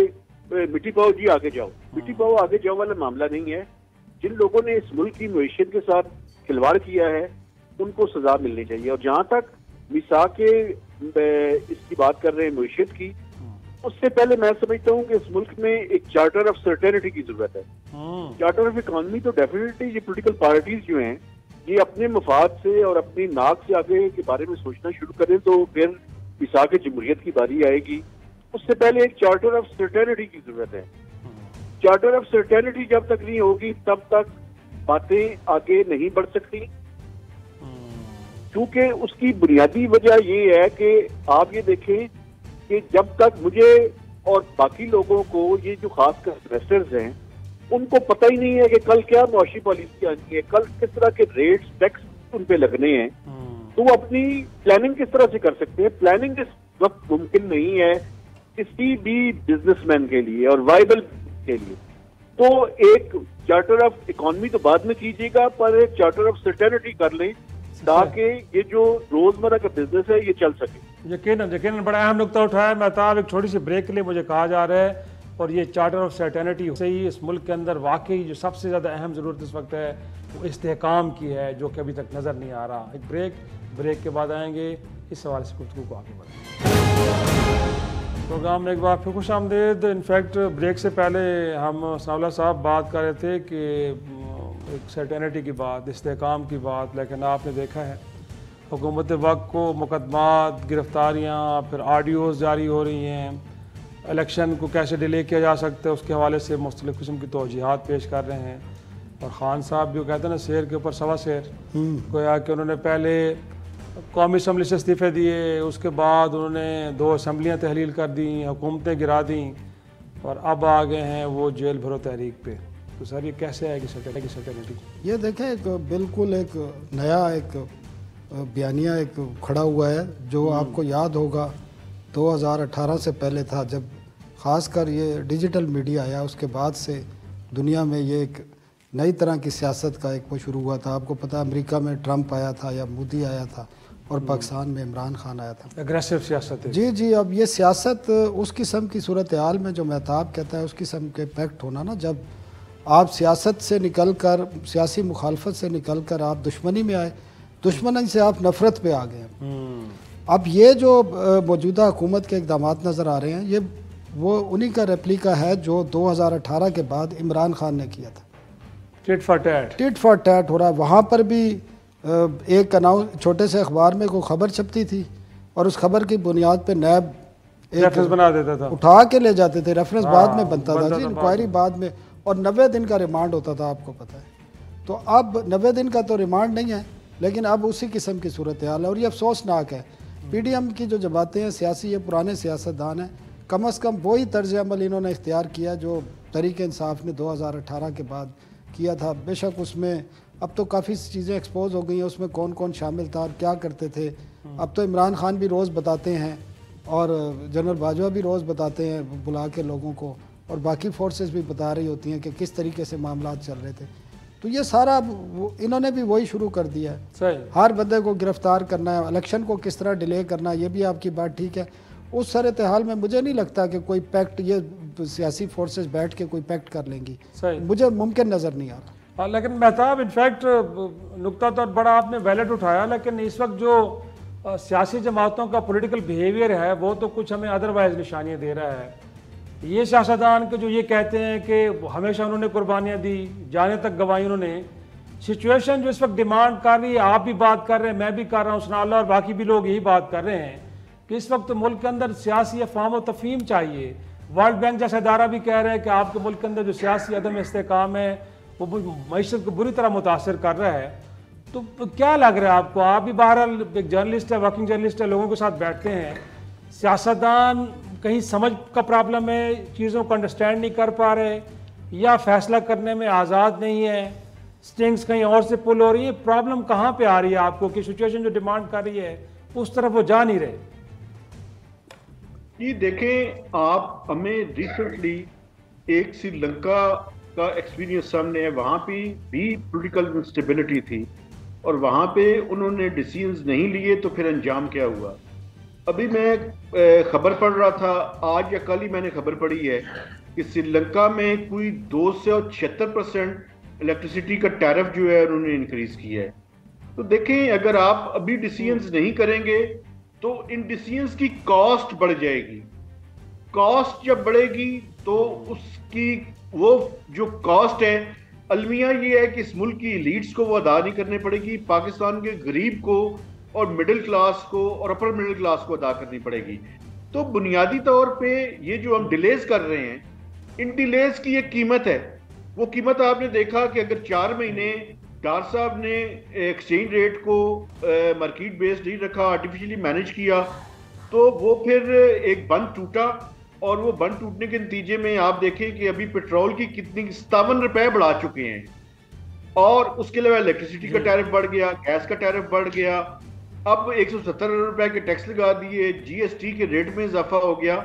मिट्टी पाओ जी आगे जाओ, मिट्टी पाओ आगे जाओ वाला मामला नहीं है। जिन लोगों ने इस मुल्क की मईशत के साथ खिलवाड़ किया है उनको सजा मिलनी चाहिए। और जहाँ तक मिसाक इसकी बात कर रहे हैं मईशत की, उससे पहले मैं समझता हूँ कि इस मुल्क में एक चार्टर ऑफ सर्टेनिटी की जरूरत है। चार्टर ऑफ इकॉनमी तो डेफिनेटली ये पॉलिटिकल पार्टीज जो हैं ये अपने मफाद से और अपनी नाक से आगे के बारे में सोचना शुरू करें तो फिर मिसाक जमहूरियत की बारी आएगी। उससे पहले एक चार्टर ऑफ सर्टेनिटी की जरूरत है। चार्टर ऑफ सर्टेनिटी जब तक नहीं होगी तब तक बातें आगे नहीं बढ़ सकती, क्योंकि उसकी बुनियादी वजह ये है कि आप ये देखें कि जब तक मुझे और बाकी लोगों को, ये जो खासकर इन्वेस्टर्स हैं, उनको पता ही नहीं है कि कल क्या मुआशी पॉलिसी आनी है, कल किस तरह के रेट्स टैक्स उन पे लगने हैं, तो वो अपनी प्लानिंग किस तरह से कर सकते हैं। प्लानिंग इस वक्त मुमकिन नहीं है किसी भी बिजनेसमैन के लिए और वाइबल के लिए। तो एक चार्टर ऑफ इकॉनमी तो बाद में कीजिएगा, पर एक चार्टर ऑफ सर्टेनिटी कर लें ताकि ये जो रोजमर्रा का बिजनेस है ये चल सके। यकीनन बड़ा अहम नुकता उठाया महताब। एक छोटी सी ब्रेक के लिए मुझे कहा जा रहा है, और ये चार्टर ऑफ सर्टेनिटी से ही इस मुल्क के अंदर वाकई जो सबसे ज़्यादा अहम ज़रूरत इस वक्त है वो इस्तेहकाम की है, जो कि अभी तक नज़र नहीं आ रहा। एक ब्रेक के बाद आएंगे, इस हवाले से गुफ्तगू को आगे बढ़ाएंगे। प्रोग्राम में एक बार फिर खुश आमदीद। इनफैक्ट ब्रेक से पहले हम सनाउल्लाह साहब बात कर रहे थे कि एक सर्टेनिटी की बात, इस्तेहकाम की बात, लेकिन आपने देखा है हुकूमत वक्त को मुकदमात, गिरफ्तारियाँ, फिर ऑडियोज़ जारी हो रही हैं, इलेक्शन को कैसे डिले किया जा सकता है उसके हवाले से मुख्तलिफ़ किस्म की तौजीहात पेश कर रहे हैं। और ख़ान साहब जो कहते हैं ना शेर के ऊपर सवा शेर, गोया कि उन्होंने पहले कौमी असम्बली से इस्तीफ़े दिए, उसके बाद उन्होंने 2 असम्बलियाँ तहलील कर दी, हुकूमतें गिरा दी और अब आ गए हैं वो जेल भरो तहरीक पे। तो सर ये कैसे आएगी सर्टेनिटी? ये देखें एक बिल्कुल एक नया एक बयानिया एक खड़ा हुआ है जो आपको याद होगा 2018 से पहले था, जब ख़ासकर ये डिजिटल मीडिया आया उसके बाद से दुनिया में ये एक नई तरह की सियासत का एक वो शुरू हुआ था। आपको पता है अमेरिका में ट्रंप आया था या मोदी आया था और पाकिस्तान में इमरान खान आया था। एग्रेसिव सियासत है। जी जी, अब ये सियासत उस किस्म की सूरत हाल में जो महताब कहता है उस किस्म के इम्पैक्ट होना ना, जब आप सियासत से निकल कर सियासी मुखालफत से निकल कर आप दुश्मनी में आए, दुश्मनी से आप नफ़रत पे आ गए। अब ये जो मौजूदा हुकूमत के इक़दाम नज़र आ रहे हैं ये वो उन्हीं का रेप्लिका है जो 2018 के बाद इमरान खान ने किया था। टिट फॉर टैट हो रहा है। वहाँ पर भी एक अनाउंस छोटे से अखबार में कोई खबर छपती थी और उस खबर की बुनियाद पे नैब रेफरेंस बना देता था, उठा के ले जाते थे, रेफरेंस बाद में बनता था जी, इंक्वायरी बाद में, और 90 दिन का रिमांड होता था, आपको पता है। तो अब 90 दिन का तो रिमांड नहीं है, लेकिन अब उसी किस्म की सूरत हाल है और ये अफसोसनाक है। PDM की जो जमातें हैं सियासी, ये पुराने सियासतदान हैं, कम अज़ कम वही तर्ज अमल इन्होंने इख्तियार किया जो तहरीक इंसाफ ने 2018 के बाद किया था। बेशक उसमें अब तो काफ़ी चीज़ें एक्सपोज हो गई हैं, उसमें कौन कौन शामिल था और क्या करते थे। अब तो इमरान खान भी रोज़ बताते हैं और जनरल बाजवा भी रोज़ बताते हैं बुला के लोगों को, और बाकी फोर्सेस भी बता रही होती हैं कि किस तरीके से मामला चल रहे थे। तो ये सारा इन्होंने भी वही शुरू कर दिया है, सही। हर बंदे को गिरफ्तार करना है, इलेक्शन को किस तरह डिले करना है, ये भी आपकी बात ठीक है। उस सूरत हाल में मुझे नहीं लगता कि कोई पैक्ट ये सियासी फोर्सेस बैठ के कोई पैक्ट कर लेंगी, मुझे मुमकिन नज़र नहीं आ रहा। लेकिन महताब इनफैक्ट नुकता तो बड़ा आपने वैलिड उठाया, लेकिन इस वक्त जो सियासी जमातों का पॉलिटिकल बिहेवियर है वो तो कुछ हमें अदरवाइज निशानियाँ दे रहा है। ये सियासतदान के जो ये कहते हैं कि हमेशा उन्होंने कुर्बानियाँ दी, जाने तक गवाही उन्होंने, सिचुएशन जो इस वक्त डिमांड कर रही है, आप भी बात कर रहे हैं, मैं भी कर रहा हूँ, सनाल्ला और बाकी भी लोग यही बात कर रहे हैं कि इस वक्त मुल्क के अंदर सियासी अफवाम व तफहीम चाहिए। वर्ल्ड बैंक जैसा इदारा भी कह रहे हैं कि आपके मुल्क के अंदर जो सियासी अदम इस्तेकाम है वो मईशत को बुरी तरह मुतासर कर रहा है। तो क्या लग रहा है आपको? आप भी बहरहाल एक जर्नलिस्ट है, वर्किंग जर्नलिस्ट है, लोगों के साथ बैठते हैं, सियासतदान कहीं समझ का प्रॉब्लम है, चीज़ों को अंडरस्टैंड नहीं कर पा रहे, या फैसला करने में आज़ाद नहीं है, स्ट्रिंग्स कहीं और से पुल हो रही है? प्रॉब्लम कहाँ पे आ रही है आपको कि सिचुएशन जो डिमांड कर रही है उस तरफ वो जा नहीं रहे? ये देखें आप, हमें रिसेंटली एक श्रीलंका का एक्सपीरियंस सामने है। वहाँ पे भी पॉलिटिकल इंस्टेबिलिटी थी और वहाँ पे उन्होंने डिसीजंस नहीं लिए, तो फिर अंजाम क्या हुआ? अभी मैं खबर पढ़ रहा था, आज या कल ही मैंने खबर पढ़ी है कि श्रीलंका में कोई 276% इलेक्ट्रिसिटी का टैरिफ जो है उन्होंने इंक्रीज किया है। तो देखें, अगर आप अभी डिसीजंस नहीं करेंगे तो इन डिसीजंस की कॉस्ट बढ़ जाएगी। कॉस्ट जब बढ़ेगी तो उसकी वो जो कॉस्ट है, अलमिया ये है कि इस मुल्क की लीड्स को वो अदा नहीं करनी पड़ेगी, पाकिस्तान के गरीब को और मिडिल क्लास को और अपर मिडिल क्लास को अदा करनी पड़ेगी। तो बुनियादी तौर पे ये जो हम डिलेज कर रहे हैं, इन डिलेज की एक कीमत है। वो कीमत आपने देखा कि अगर 4 महीने डार साहब ने एक्सचेंज रेट को मार्केट बेस्ड नहीं रखा, आर्टिफिशियली मैनेज किया, तो वो फिर एक बंद टूटा और वो बंद टूटने के नतीजे में आप देखें कि अभी पेट्रोल की कितनी 57 रुपए बढ़ा चुके हैं, और उसके अलावा इलेक्ट्रिसिटी का टैरिफ बढ़ गया, गैस का टैरिफ बढ़ गया, अब 170 रुपए के टैक्स लगा दिए, GST के रेट में इजाफा हो गया।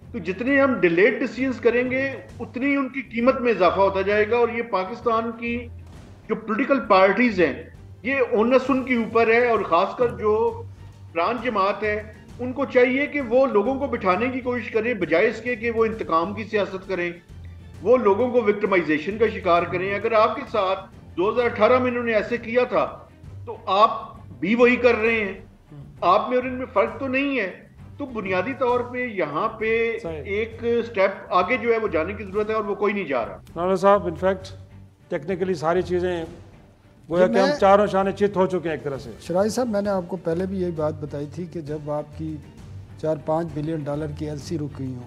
तो जितने हम डिलेड डिसीजंस करेंगे उतनी उनकी कीमत में इजाफा होता जाएगा, और ये पाकिस्तान की जो पॉलिटिकल पार्टीज हैं ये ओनस उनके ऊपर है, और खासकर जो इमरान जमात है उनको चाहिए कि वो लोगों को बिठाने की कोशिश करें, बजाय इसके कि वो इंतकाम की सियासत करें, वो लोगों को विक्टिमाइजेशन का शिकार करें। अगर आपके साथ 2018 में इन्होंने ऐसे किया था तो आप भी वही कर रहे हैं, आप में और इनमें फर्क तो नहीं है। तो बुनियादी तौर पे यहाँ पे एक स्टेप आगे जो है वो जाने की जरूरत है, और वो कोई नहीं जा रहा। नाना साहब, इनफैक्ट टेक्निकली सारी चीज़ें गोया कि हम चारों शाने चित हो चुके हैं एक तरह से। शराई साहब, मैंने आपको पहले भी यही बात बताई थी कि जब आपकी 4-5 बिलियन डॉलर की LC रुक गई हो,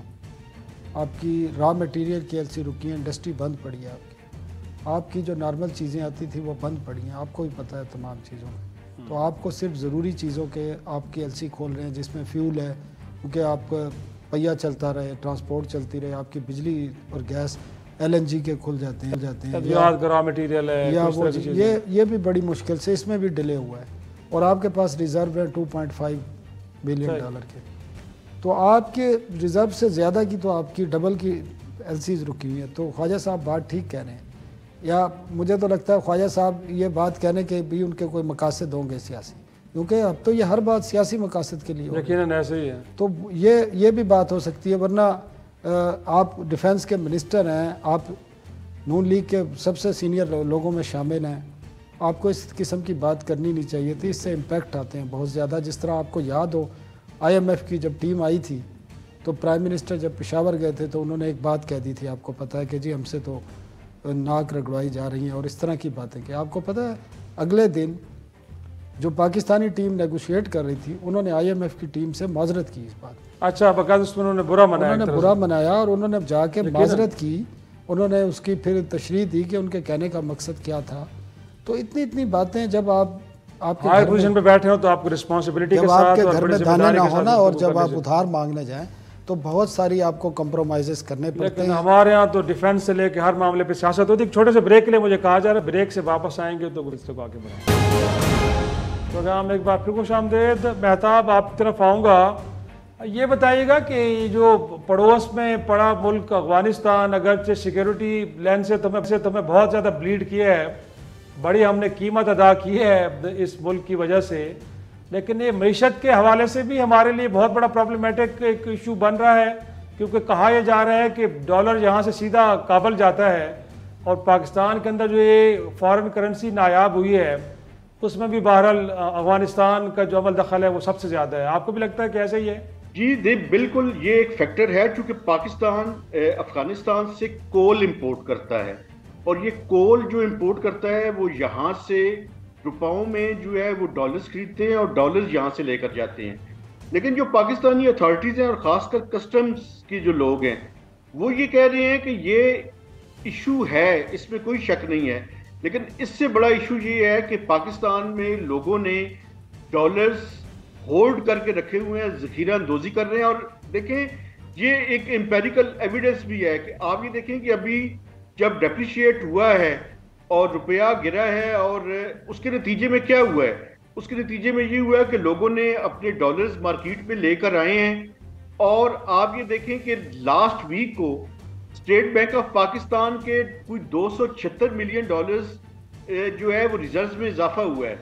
आपकी रॉ मटेरियल की LC रुकी है, इंडस्ट्री बंद पड़ी है, आपकी जो नॉर्मल चीज़ें आती थी वो बंद पड़ी हैं, आपको भी पता है तमाम चीज़ों में। तो आपको सिर्फ ज़रूरी चीज़ों के आपकी एलसी खोल रहे हैं जिसमें फ्यूल है, क्योंकि आपका पहिया चलता रहे, ट्रांसपोर्ट चलती रहे, आपकी बिजली और गैस एलएनजी के खुल जाते हैं या मटेरियल है या वो ये भी बड़ी मुश्किल से इसमें भी डिले हुआ है। और आपके पास रिज़र्व है $2.5 बिलियन के, तो आपके रिज़र्व से ज़्यादा की तो आपकी डबल की एलसीज रुकी हुई है। तो ख्वाजा साहब बात ठीक कह रहे हैं, या मुझे तो लगता है ख्वाजा साहब ये बात कहने के भी उनके कोई मकासद होंगे सियासी, क्योंकि अब तो ये हर बात सियासी मकासद के लिए यकीनन ऐसे ही है। तो ये भी बात हो सकती है, वरना आप डिफेंस के मिनिस्टर हैं, आप नून लीग के सबसे सीनियर लोगों में शामिल हैं, आपको इस किस्म की बात करनी नहीं चाहिए थी। इससे इम्पैक्ट आते हैं बहुत ज़्यादा। जिस तरह आपको याद हो IMF की जब टीम आई थी तो प्राइम मिनिस्टर जब पेशावर गए थे तो उन्होंने एक बात कह दी थी, आपको पता है कि जी हमसे तो नाक रगड़वाई जा रही हैं और इस तरह की बातें कि आपको पता है अगले दिन जो पाकिस्तानी टीम नेगोशिएट कर रही थी उन्होंने IMF की टीम से माजरत की इस बात। अच्छा, बकायदा उसमें उन्होंने बुरा मनाया और उन्होंने जाके माजरत की, उन्होंने उसकी फिर तशरीह दी कि उनके कहने का मकसद क्या था। तो इतनी बातें जब आपके हाई पोजीशन पे बैठे हो तो आपको रिस्पांसिबिलिटी के साथ आपके घर में दाने ना होना और जब आप उधार मांगने जाएं तो बहुत सारी आपको कॉम्प्रोमाइजेस करने पड़ते हैं। हमारे यहाँ तो डिफेंस से लेकर हर मामले पे सियासत होती है। छोटे से ब्रेक के लिए मुझे कहा जा रहा है, ब्रेक से वापस आएंगे तो गुफ्तगू को आगे बढ़ाएंगे। प्रोग्राम एक बार फिर खुशामदीद। मेहताब, आपकी तरफ आऊँगा, ये बताइएगा कि जो पड़ोस में पड़ा मुल्क अफगानिस्तान, अगरचे सिक्योरिटी लेंस से तुम्हें बहुत ज़्यादा ब्लीड किया है, बड़ी हमने कीमत अदा की है इस मुल्क की वजह से, लेकिन ये मईशत के हवाले से भी हमारे लिए बहुत बड़ा प्रॉब्लमेटिक एक इशू बन रहा है, क्योंकि कहा यह जा रहा है कि डॉलर यहाँ से सीधा काबुल जाता है और पाकिस्तान के अंदर जो ये फॉरेन करेंसी नायाब हुई है उसमें भी बहरहाल अफगानिस्तान का जो अमल दखल है वो सबसे ज़्यादा है। आपको भी लगता है कि ऐसा ही है? जी बिल्कुल, ये एक फैक्टर है, क्योंकि पाकिस्तान अफगानिस्तान से कोल इंपोर्ट करता है और ये कोल जो इंपोर्ट करता है वो यहाँ से रुपयों में जो है वो डॉलर्स खरीदते हैं और डॉलर्स यहाँ से लेकर जाते हैं। लेकिन जो पाकिस्तानी अथॉरिटीज़ हैं और ख़ासकर कस्टम्स के जो लोग हैं वो ये कह रहे हैं कि ये इशू है, इसमें कोई शक नहीं है, लेकिन इससे बड़ा इशू ये है कि पाकिस्तान में लोगों ने डॉलर्स होल्ड करके रखे हुए हैं, ज़ख़ीरा अंदोज़ी कर रहे हैं। और देखें, ये एक एम्पेरिकल एविडेंस भी है कि आप ये देखें कि अभी जब डेप्रिशिएट हुआ है और रुपया गिरा है और उसके नतीजे में क्या हुआ है, उसके नतीजे में ये हुआ है कि लोगों ने अपने डॉलर्स मार्केट में लेकर आए हैं। और आप ये देखें कि लास्ट वीक को स्टेट बैंक ऑफ पाकिस्तान के कोई 276 मिलियन डॉलर्स जो है वो रिजर्व्स में इजाफा हुआ है।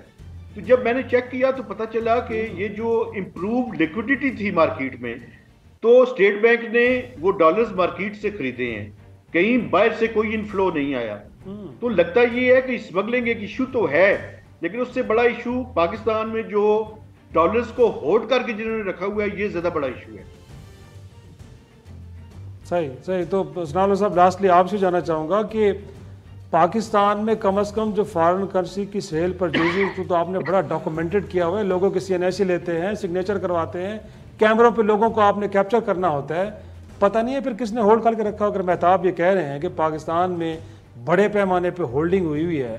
तो जब मैंने चेक किया तो पता चला कि ये जो इम्प्रूव लिक्विडिटी थी मार्केट में, तो स्टेट बैंक ने वो डॉलर्स मार्केट से खरीदे हैं, कहीं बाहर से कोई इनफ्लो नहीं आया। तो लगता ये है कि स्मगलिंग एक इशू तो है, लेकिन उससे बड़ा इशू पाकिस्तान में जो डॉलर्स को होल्ड करके जिन्होंने रखा हुआ है, ये ज्यादा बड़ा इशू है। सही। तो सनाउल्लाह साहब, लास्टली आपसे जानना चाहूँगा कि पाकिस्तान में कम से कम जो फॉरेन करेंसी की सेल पर जूझी तो आपने बड़ा डॉक्यूमेंटेड किया हुआ है, लोगों के CNAC लेते हैं, सिग्नेचर करवाते हैं, कैमरों पे लोगों को आपने कैप्चर करना होता है, पता नहीं है फिर किसने होल्ड करके रखा। अगर मेहताब ये कह रहे हैं कि पाकिस्तान में बड़े पैमाने पे होल्डिंग हुई है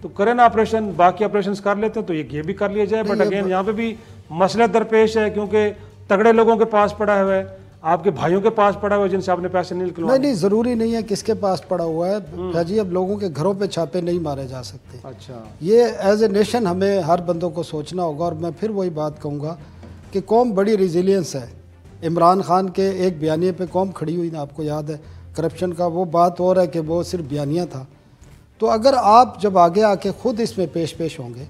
तो करें ऑपरेशन, बाकी ऑपरेशंस कर लेते हैं तो ये भी कर लिया जाए। बट अगेन यहाँ पे भी मसला दरपेश है, क्योंकि तगड़े लोगों के पास पड़ा हुआ है, आपके भाइयों के पास पड़ा हुआ है जिनसे आपने पैसे नहीं निकलवाए। नहीं, ज़रूरी नहीं है किसके पास पड़ा हुआ है जी, अब लोगों के घरों पे छापे नहीं मारे जा सकते। अच्छा, ये एज ए नेशन हमें हर बंदों को सोचना होगा। और मैं फिर वही बात कहूँगा कि कौम बड़ी रिजिलियंस है। इमरान खान के एक बयानिए पे कौम खड़ी हुई ना, आपको याद है, करप्शन का, वो बात और है कि वो सिर्फ बयानिया था। तो अगर आप जब आगे आके खुद इसमें पेश होंगे,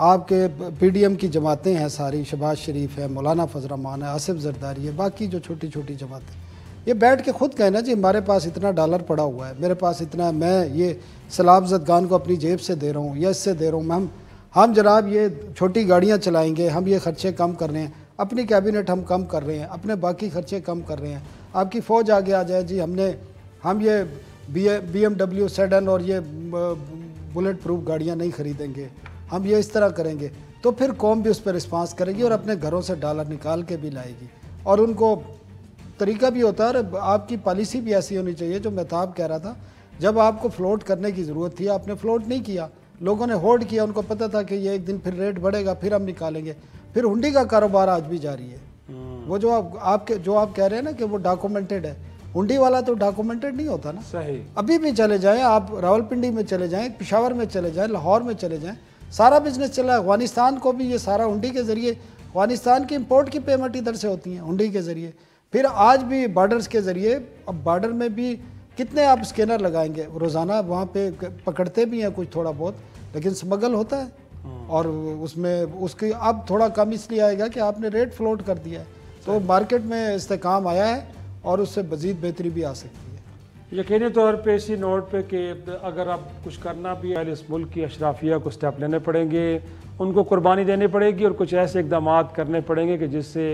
आपके PDM की जमातें हैं सारी, शहबाज शरीफ है, मौलाना फजल रहमान है, आसिफ जरदारी है, बाकी जो छोटी छोटी जमातें, ये बैठ के खुद कहना जी हमारे पास इतना डॉलर पड़ा हुआ है, मेरे पास इतना, मैं ये सलाब जदगान को अपनी जेब से दे रहा हूँ या इससे दे रहा हूँ, हम जनाब ये छोटी गाड़ियाँ चलाएँगे, हम ये खर्चे कम कर रहे हैं, अपनी कैबिनेट हम कम कर रहे हैं, अपने बाकी खर्चे कम कर रहे हैं। आपकी फ़ौज आगे आ जाए जी हम ये BMW सेडन और ये बुलेट प्रूफ गाड़ियाँ नहीं खरीदेंगे, हम ये इस तरह करेंगे, तो फिर कौम भी उस पर रिस्पांस करेगी और अपने घरों से डॉलर निकाल के भी लाएगी। और उनको तरीका भी होता है, आपकी पॉलिसी भी ऐसी होनी चाहिए जो मेहताब कह रहा था, जब आपको फ्लोट करने की ज़रूरत थी आपने फ्लोट नहीं किया, लोगों ने होल्ड किया, उनको पता था कि ये एक दिन फिर रेट बढ़ेगा, फिर हम निकालेंगे। फिर हुंडी का कारोबार आज भी जारी है। वो जो आप कह रहे हैं ना कि वो डॉक्यूमेंटेड है, हुंडी वाला तो डॉक्यूमेंटेड नहीं होता ना। सही। अभी भी चले जाएं आप, रावलपिंडी में चले जाएं, पेशावर में चले जाएं, लाहौर में चले जाएं, सारा बिजनेस चला है। अफगानिस्तान को भी ये सारा हुंडी के ज़रिए, अफगानिस्तान की इंपोर्ट की पेमेंट इधर से होती हैं हुंडी के ज़रिए। फिर आज भी बॉर्डर्स के ज़रिए, अब बॉर्डर में भी कितने आप स्कैनर लगाएंगे रोज़ाना, वहाँ पे पकड़ते भी हैं कुछ थोड़ा बहुत, लेकिन स्मगल होता है। और उसमें उसकी अब थोड़ा कम इसलिए आएगा कि आपने रेट फ्लोट कर दिया है, तो मार्केट में इस्तेकाम आया है और उससे मज़ीद बेहतरी भी आ सकती है। यकीनी तौर पे इसी नोट पे कि अगर आप कुछ करना भी है, इस मुल्क की अशराफिया को स्टेप लेने पड़ेंगे, उनको कुर्बानी देनी पड़ेगी और कुछ ऐसे इकदाम करने पड़ेंगे कि जिससे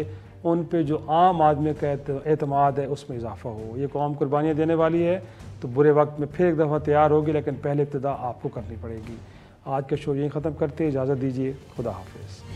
उन पे जो आम आदमी का एतमाद है उसमें इजाफा हो। ये कौम कुर्बानियाँ देने वाली है, तो बुरे वक्त में फिर एक दफ़ा तैयार होगी, लेकिन पहले इब्तिदा आपको करनी पड़ेगी। आज का शो यहीं ख़त्म करते, इजाज़त दीजिए, खुदा हाफिज़।